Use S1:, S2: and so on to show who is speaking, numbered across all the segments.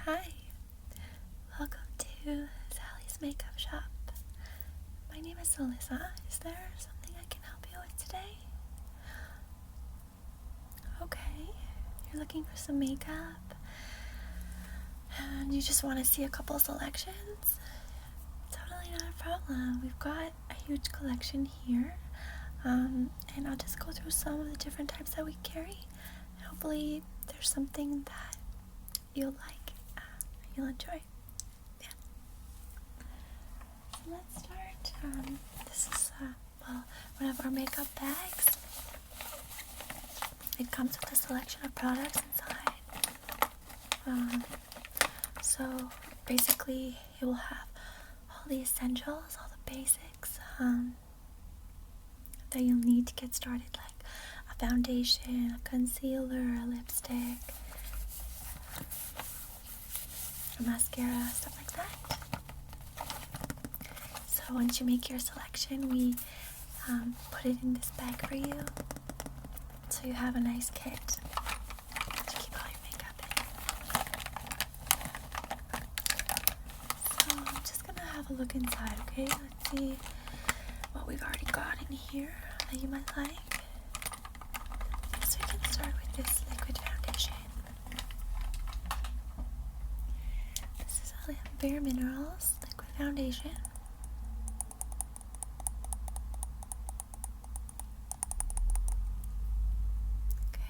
S1: Hi, welcome to Sally's Makeup Shop. My name is Alyssa. Is there something I can help you with today? Okay, you're looking for some makeup and you just want to see a couple selections? Totally not a problem. We've got a huge collection here, and I'll just go through some of the different types that we carry. And hopefully there's something that you'll like, you'll enjoy. Yeah. So let's start. This is one of our makeup bags. It comes with a selection of products inside. So basically it will have all the essentials, all the basics that you'll need to get started, like a foundation, a concealer, a lipstick, a mascara, stuff like that. So once you make your selection, we put it in this bag for you, so you have a nice kit to keep all your makeup in. So I'm just gonna have a look inside, okay? Let's see what we've already got in here that you might like. So we can start with this liquid foundation. This is a Bare Minerals liquid foundation.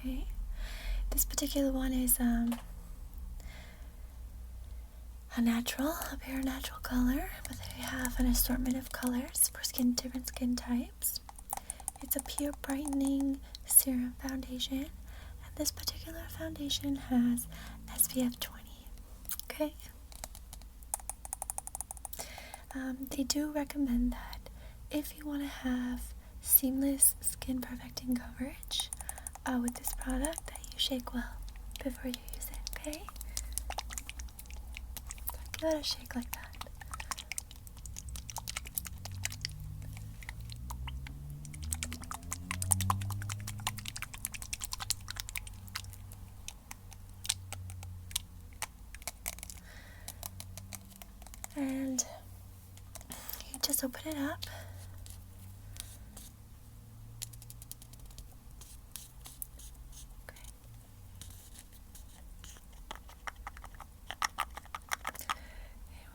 S1: Okay, this particular one is a bare natural color, but they have an assortment of colors for different skin types. It's a pure brightening serum foundation, and this particular foundation has SPF 20. Okay. They do recommend that if you want to have seamless skin perfecting coverage with this product, that you shake well before you use it, okay? Give it a shake like that. And you just open it up.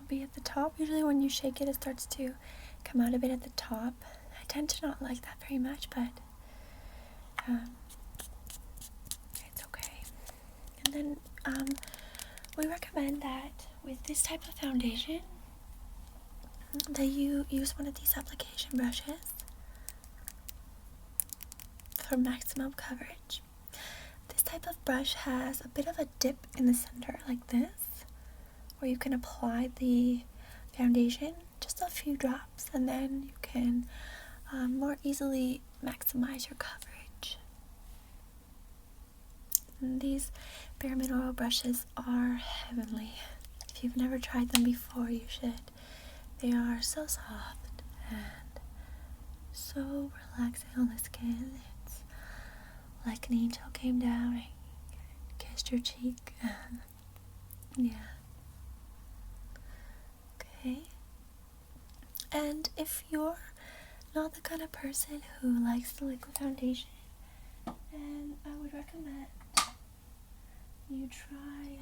S1: Be at the top. Usually when you shake it, it starts to come out a bit at the top. I tend to not like that very much, but it's okay. And then we recommend that with this type of foundation that you use one of these application brushes for maximum coverage. This type of brush has a bit of a dip in the center like this, where you can apply the foundation, just a few drops, and then you can more easily maximize your coverage. And these Bare Mineral brushes are heavenly. If you've never tried them before, you should. They are so soft and so relaxing on the skin. It's like an angel came down and kissed your cheek. Yeah. Okay. And if you're not the kind of person who likes the liquid foundation, then I would recommend you try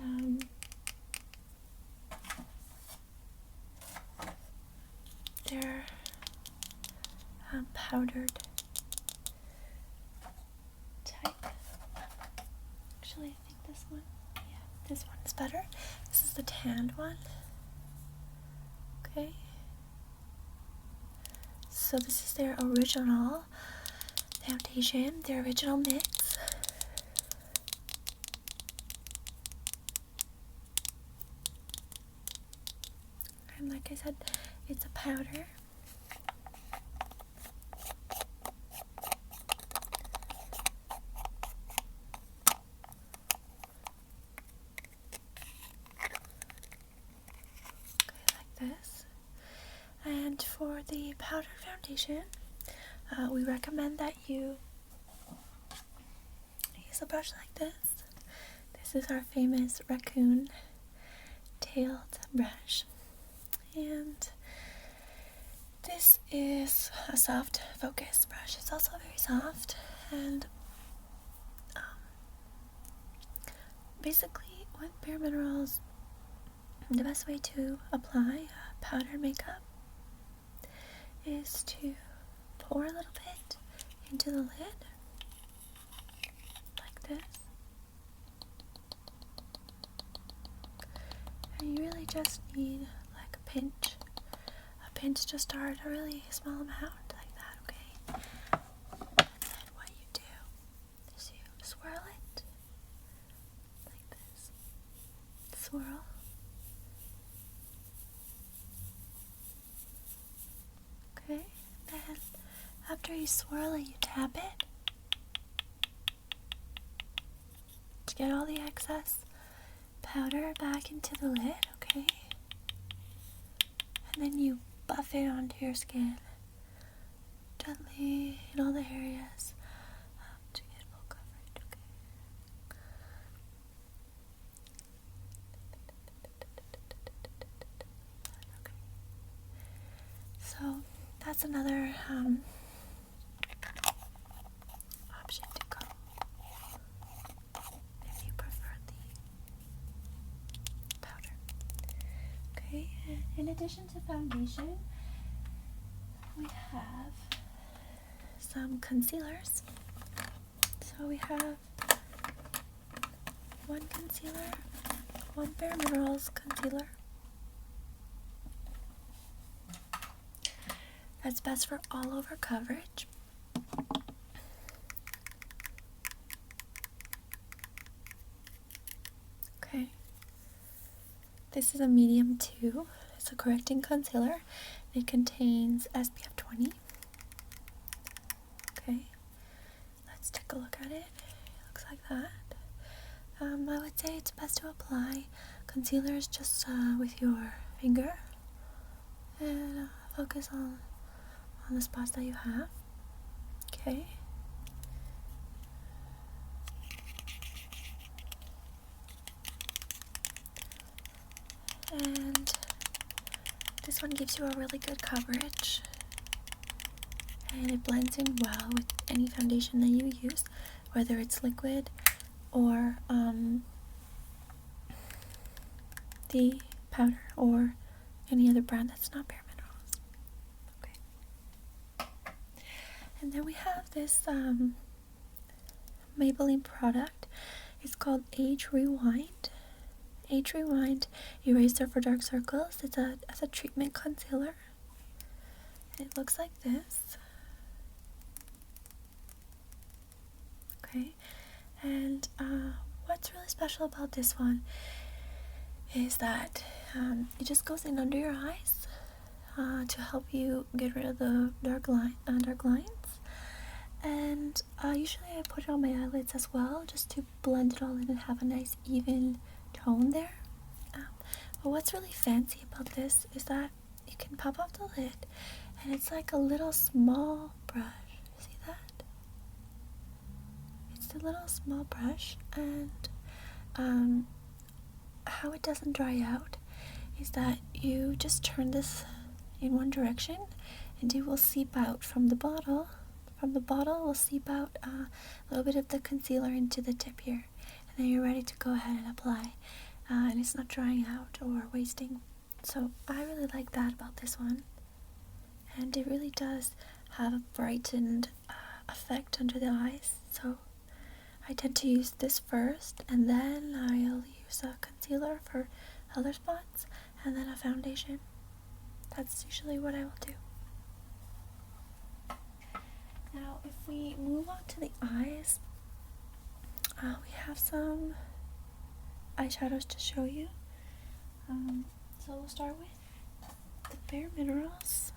S1: their powdered type. Actually, I think this one, this one is better. This is the tanned one. Okay. So this is their original foundation, their original mix. And like I said, it's a powder. This. And for the powder foundation, we recommend that you use a brush like this. This is our famous raccoon tailed brush, and this is a soft focus brush. It's also very soft, and basically with Bare Minerals, the best way to apply powder makeup is to pour a little bit into the lid, like this. And you really just need like a pinch to start, a really small amount like that, okay? And then what you do is you swirl it like this. Swirl. Okay, then after you swirl it, you tap it to get all the excess powder back into the lid, okay? And then you buff it onto your skin gently in all the areas to get full coverage, okay? Okay. So that's another option to go if you prefer the powder. Okay, in addition to foundation, we have some concealers. So we have one concealer, one Bare Minerals concealer. That's best for all over coverage. Okay. This is a medium 2. It's a correcting concealer. It contains SPF 20. Okay. Let's take a look at it. It looks like that. I would say it's best to apply concealers just with your finger and focus on the spots that you have. Okay. And this one gives you a really good coverage, and it blends in well with any foundation that you use, whether it's liquid or the powder or any other brand that's not Bare Minerals. Okay. And then we have this Maybelline product. It's called Age Rewind. Age Rewind Eraser for Dark Circles. It's a treatment concealer. It looks like this. Okay. And what's really special about this one is that it just goes in under your eyes to help you get rid of the dark lines. And usually I put it on my eyelids as well, just to blend it all in and have a nice even tone there. But what's really fancy about this is that you can pop off the lid, and it's like a little small brush. See that? It's a little small brush, and how it doesn't dry out is that you just turn this in one direction, and it will seep out from the bottle. From the bottle will seep out a little bit of the concealer into the tip here, and then you're ready to go ahead and apply. And it's not drying out or wasting. So I really like that about this one, and it really does have a brightened effect under the eyes. So I tend to use this first, and then I'll use a concealer for other spots, and then a foundation. That's usually what I will do. Now if we move on to the eyes, we have some eyeshadows to show you. So we'll start with the Bare Minerals.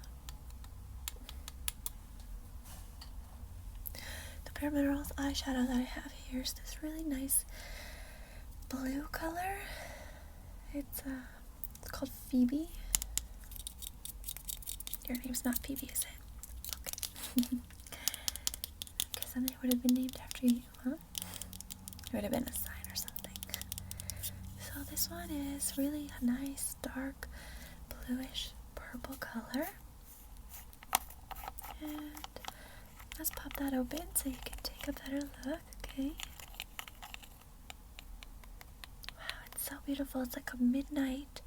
S1: The Bare Minerals eyeshadow that I have here is this really nice blue color. It's called Phoebe. Your name's not Phoebe, is it? Okay. Because then it would have been named after you, huh? It would have been a sign or something. So this one is really a nice dark bluish purple color. And let's pop that open so you can take a better look, okay? Wow, it's so beautiful. It's like a midnight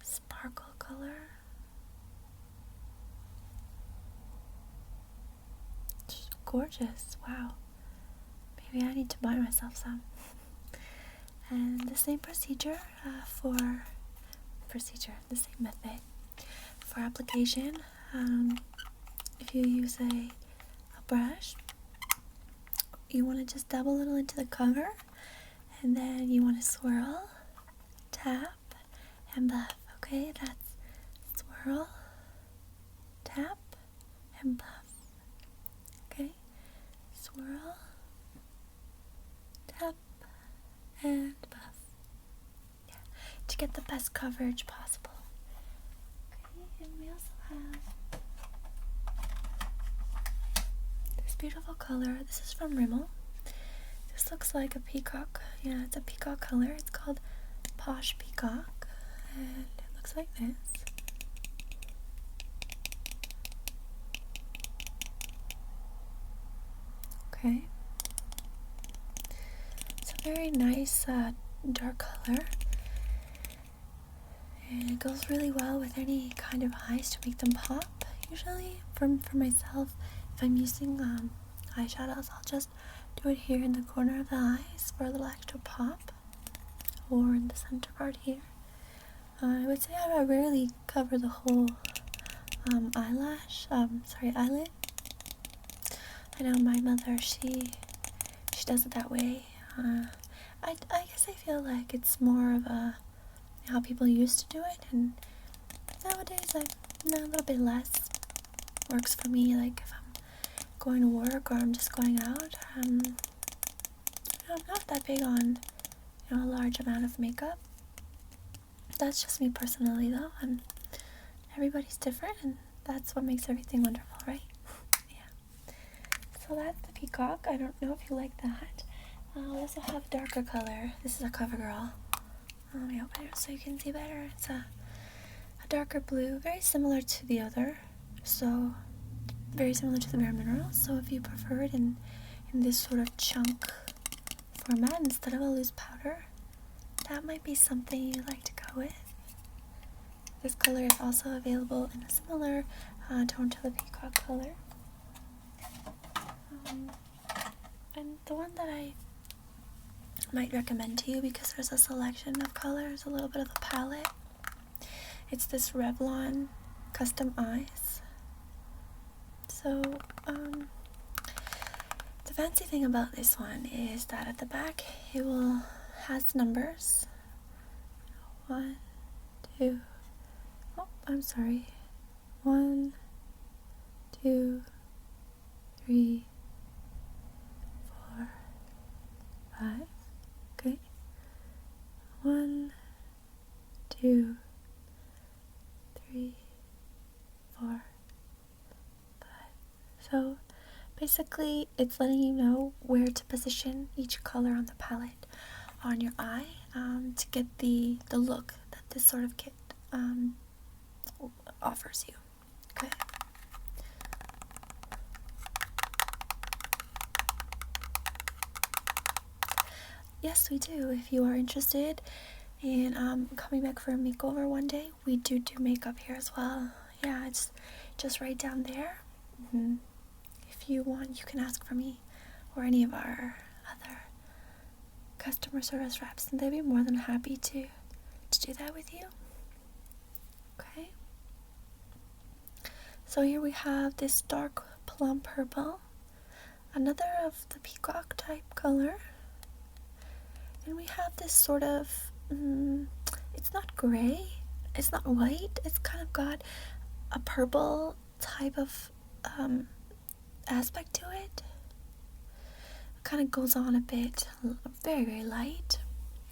S1: sparkle color. It's gorgeous. Wow. Maybe I need to buy myself some. And the same the same method for application. If you use a brush, you want to just dab a little into the cover, and then you want to swirl, tap, and buff. Okay, that's swirl, tap, and buff. Okay, swirl, tap, and buff. Yeah, to get the best coverage possible. Okay, and we also have this beautiful color. This is from Rimmel. This looks like a peacock. Yeah, it's a peacock color. It's called Posh Peacock, and it looks like this. Okay. It's a very nice dark color, and it goes really well with any kind of eyes to make them pop. Usually, for myself, if I'm using eyeshadows, I'll just do it here in the corner of the eyes for a little extra pop, or in the center part here. I would say I rarely cover the whole eyelid. I know my mother, she does it that way. I guess I feel like it's more of how people used to do it, and nowadays a little bit less works for me. Like if I'm going to work or I'm just going out, I'm not that big on a large amount of makeup. That's just me personally, though, and everybody's different, and that's what makes everything wonderful, right? Yeah. So that's the peacock. I don't know if you like that. We also have a darker color. This is a CoverGirl. Let me open it so you can see better. It's a darker blue, very similar to the other. So very similar to the Bare Minerals. So if you prefer it in this sort of chunk format instead of a loose powder, that might be something you like to go with. This color is also available in a similar tone to the peacock color. And the one that I might recommend to you, because there's a selection of colors, a little bit of a palette, it's this Revlon Custom Eyes. So, the fancy thing about this one is that at the back it has numbers. 1, 2, 1, 2, 3, 4, 5. Okay. 1, 2, 3, 4, 5. So basically it's letting you know where to position each color on the palette on your eye to get the look that this sort of kit offers you. Okay. Yes, we do. If you are interested in coming back for a makeover one day, we do makeup here as well. Yeah, it's just right down there. If you want, you can ask for me or any of our other customer service reps, and they'd be more than happy to do that with you. Okay. So here we have this dark plum purple, another of the peacock type color. And we have this sort of, it's not gray, it's not white, it's kind of got a purple type of aspect to it. It kind of goes on a bit, very, very light.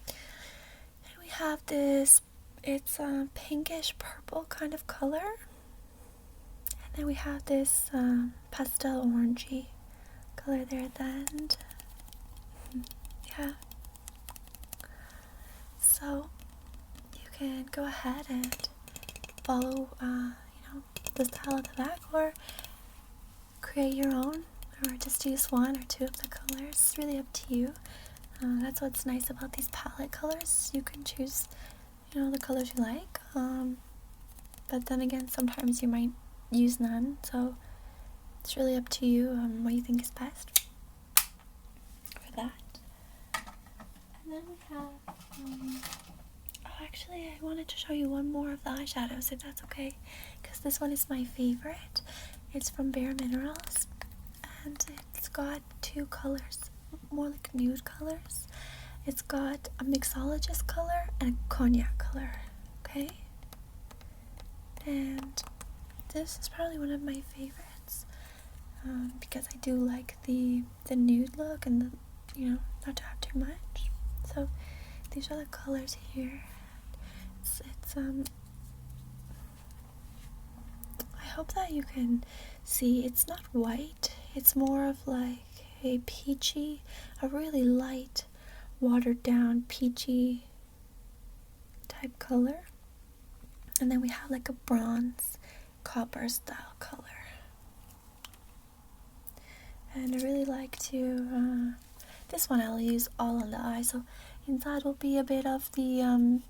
S1: And we have this, it's a pinkish purple kind of color. And then we have this pastel orangey color there at the end. Yeah. So can go ahead and follow, the style of the bag, or create your own, or just use one or two of the colors. It's really up to you. That's what's nice about these palette colors. You can choose, the colors you like. But then again, sometimes you might use none, so it's really up to you what you think is best for that. And then we have, actually I wanted to show you one more of the eyeshadows, if that's okay, because this one is my favorite. It's from Bare Minerals, and it's got two colors, more like nude colors. It's got a mixologist color and a cognac color, okay? And this is probably one of my favorites, because I do like the nude look and not to have too much. So these are the colors here. It's I hope that you can see, it's not white, it's more of like a peachy, a really light, watered down peachy type color. And then we have like a bronze copper style color. And I really like to, this one I'll use all on the eye, so inside will be a bit of the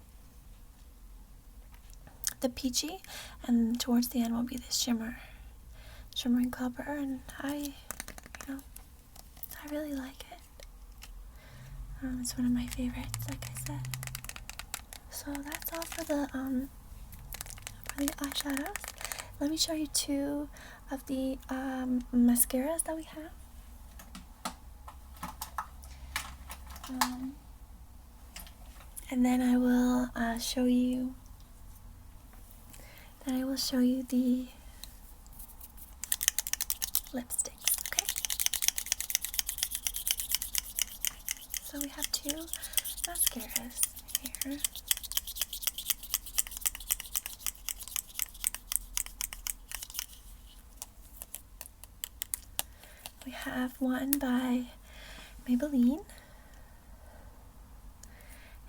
S1: peachy, and towards the end will be this shimmering copper, and I really like it. It's one of my favorites, like I said. So that's all for the eyeshadows. Let me show you two of the mascaras that we have. And then I will show you the lipsticks, okay? So we have two mascaras here. We have one by Maybelline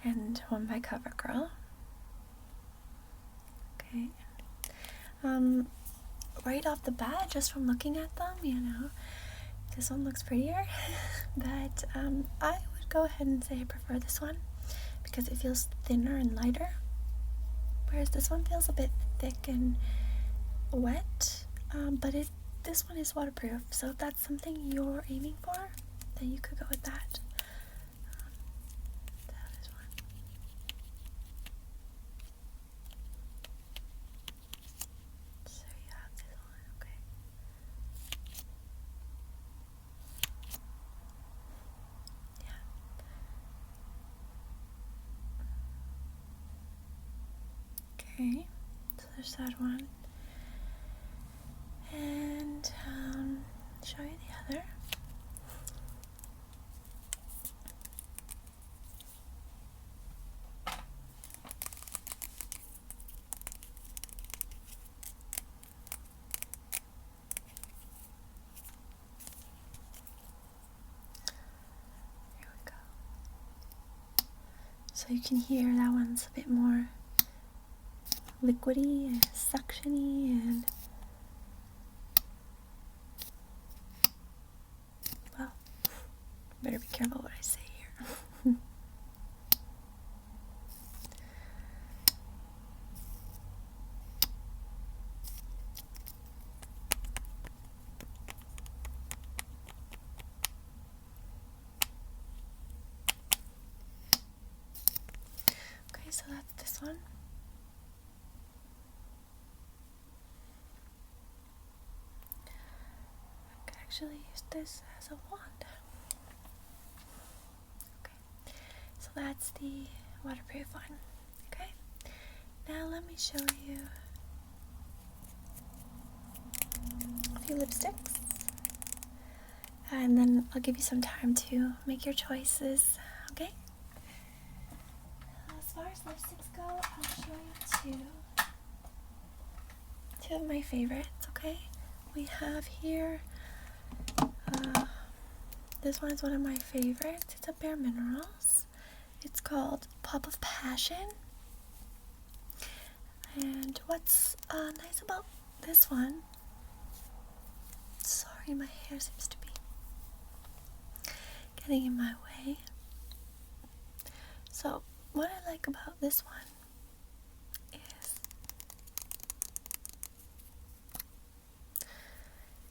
S1: and one by CoverGirl. Okay. Right off the bat, just from looking at them, this one looks prettier. But I would go ahead and say I prefer this one because it feels thinner and lighter, whereas this one feels a bit thick and wet. But this one is waterproof, so if that's something you're aiming for, then you could go with that. That is one. So you have this one, okay. Yeah. Okay, so there's that one. And show you the other. Here we go. So you can hear that one's a bit more liquidy and suctiony, and well, better be careful what I say here. Okay, so that's this one. I could actually use this as a wand. Okay, so that's the waterproof one. Okay, now let me show you a few lipsticks, and then I'll give you some time to make your choices. Okay, as far as lipsticks go, I'll show you two of my favorites. Okay, we have here this one is one of my favorites. It's a Bare Minerals. It's called Pop of Passion. what's nice about this one, sorry, my hair seems to be getting in my way. So what I like about this one is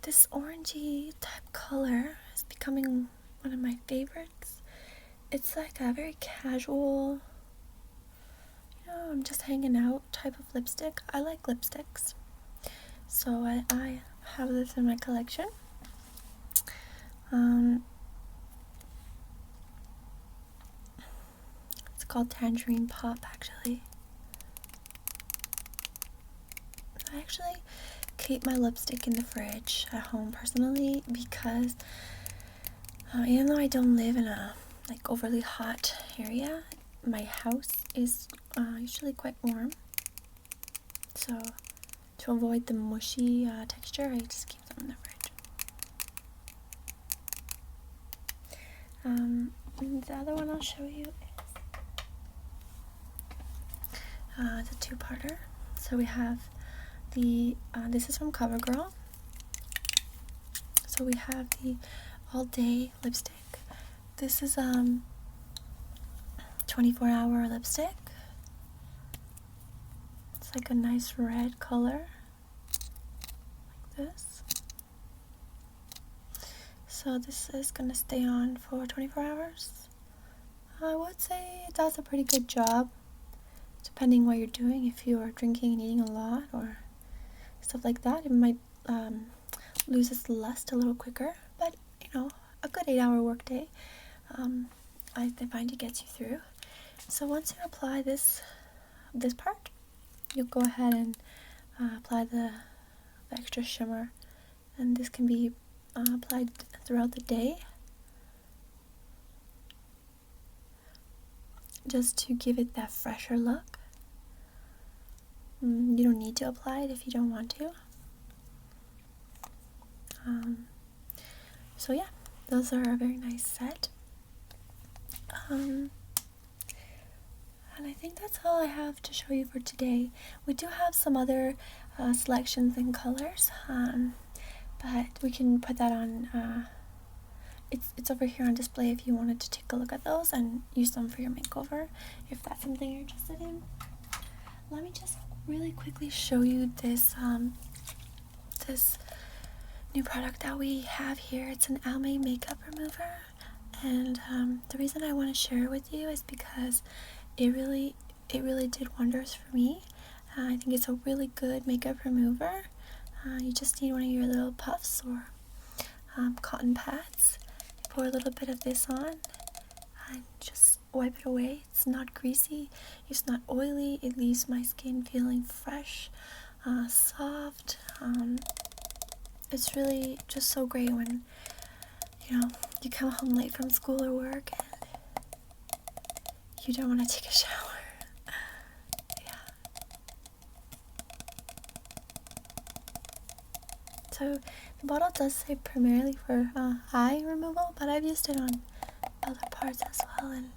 S1: this orangey type color is becoming one of my favorites. It's like a very casual, I'm just hanging out type of lipstick. I like lipsticks, so I have this in my collection. It's called Tangerine Pop, actually. I actually keep my lipstick in the fridge at home personally because even though I don't live in a like overly hot area, my house is usually quite warm, so to avoid the mushy texture, I just keep them in the fridge. And the other one I'll show you is a two-parter. So we have the this is from CoverGirl. So we have the All Day lipstick. This is 24-hour lipstick. It's like a nice red color, like this. So this is gonna stay on for 24 hours. I would say it does a pretty good job, depending what you're doing. If you are drinking and eating a lot or stuff like that, it might lose its lust a little quicker. But a good 8-hour workday, I find it gets you through. So once you apply this part, you'll go ahead and apply the extra shimmer, and this can be applied throughout the day, just to give it that fresher look. You don't need to apply it if you don't want to. So yeah, those are a very nice set. And I think that's all I have to show you for today. We do have some other selections and colors, but we can put that on, it's over here on display if you wanted to take a look at those and use them for your makeover, if that's something you're interested in. Let me just really quickly show you this this new product that we have here. It's an Almay makeup remover, and the reason I want to share it with you is because it really did wonders for me. I think it's a really good makeup remover. You just need one of your little puffs or cotton pads. You pour a little bit of this on and just wipe it away. It's not greasy, it's not oily, it leaves my skin feeling fresh, soft. It's really just so great when you come home late from school or work and you don't want to take a shower. So the bottle does say primarily for eye removal, but I've used it on other parts as well, and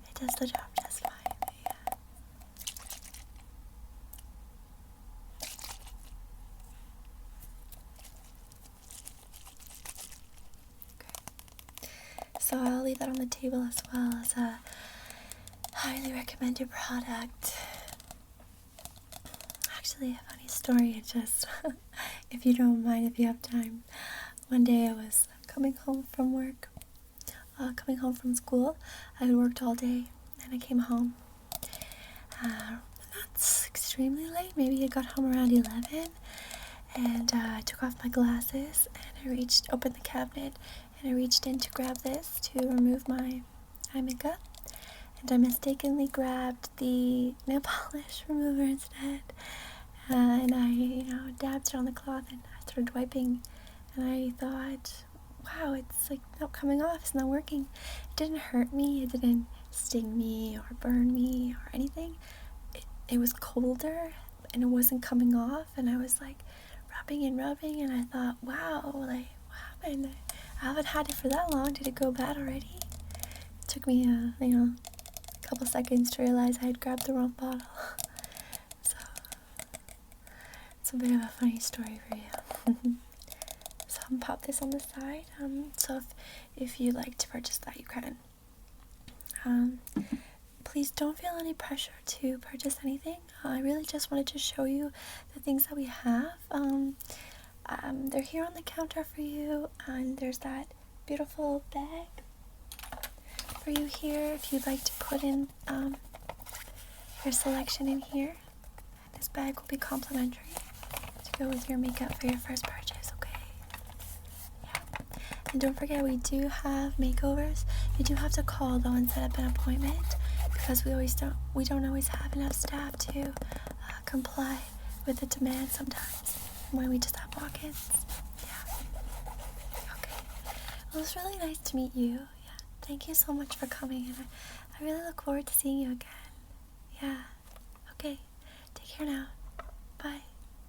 S1: it does the job just fine. Yeah. Okay. So I'll leave that on the table as well as a highly recommended product. Actually, a funny story. It just, if you don't mind, if you have time, one day I was coming home from school. I had worked all day, and I came home. Not extremely late. Maybe I got home around 11, and I took off my glasses, and I opened the cabinet, and I reached in to grab this to remove my eye makeup, and I mistakenly grabbed the nail polish remover instead. And I, dabbed it on the cloth and I started wiping, and I thought, wow, it's like not coming off, it's not working. It didn't hurt me, it didn't sting me or burn me or anything. It was colder and it wasn't coming off, and I was like rubbing, and I thought, wow, like what happened? I haven't had it for that long. Did it go bad already? It took me a couple seconds to realize I had grabbed the wrong bottle. It's a bit of a funny story for you. So I'm gonna pop this on the side. So if you'd like to purchase that, you can. Please don't feel any pressure to purchase anything. I really just wanted to show you the things that we have. They're here on the counter for you, and there's that beautiful bag for you here if you'd like to put in your selection in here. This bag will be complimentary to go with your makeup for your first purchase, okay? Yeah. And don't forget, we do have makeovers. You do have to call though and set up an appointment, because we don't always have enough staff to comply with the demand sometimes when we just have walk-ins. Yeah. Okay. Well, it's really nice to meet you. Yeah. Thank you so much for coming, and I really look forward to seeing you again. Yeah. Okay. Take care now.